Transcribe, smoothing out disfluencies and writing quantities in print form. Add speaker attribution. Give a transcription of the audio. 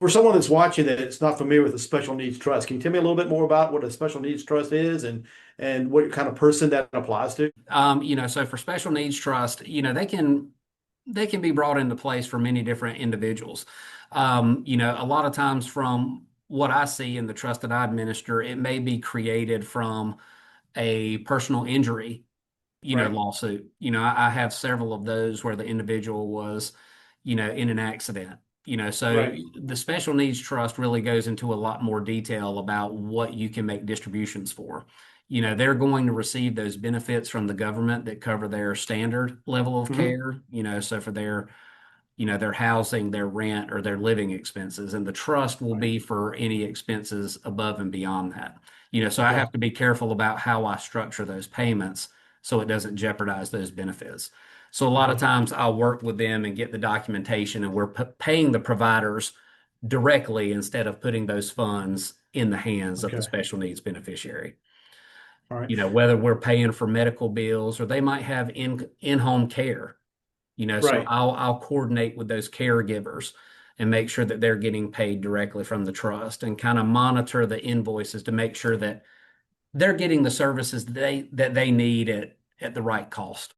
Speaker 1: For someone that's watching that is not familiar with a special needs trust, can you tell me a little bit more about what a special needs trust is and what kind of person that applies to?
Speaker 2: So for special needs trust, they can be brought into place for many different individuals. A lot of times from what I see in the trust that I administer, it may be created from a personal injury,
Speaker 1: Right,
Speaker 2: lawsuit. I have several of those where the individual was, in an accident. So
Speaker 1: right.
Speaker 2: the special needs trust really goes into a lot more detail about what you can make distributions for. They're going to receive those benefits from the government that cover their standard level of
Speaker 1: Hmm.
Speaker 2: care, so for their housing, their rent, or their living expenses. And the trust will
Speaker 1: Right.
Speaker 2: be for any expenses above and beyond that. So I
Speaker 1: Okay.
Speaker 2: have to be careful about how I structure those payments so it doesn't jeopardize those benefits. So a lot of
Speaker 1: Okay.
Speaker 2: times I'll work with them and get the documentation, and we're paying the providers directly instead of putting those funds in the hands of the
Speaker 1: Okay.
Speaker 2: special needs beneficiary.
Speaker 1: All right.
Speaker 2: Whether we're paying for medical bills or they might have in-home care. So
Speaker 1: Right.
Speaker 2: I'll coordinate with those caregivers and make sure that they're getting paid directly from the trust and kind of monitor the invoices to make sure that they're getting the services that they need at the right cost.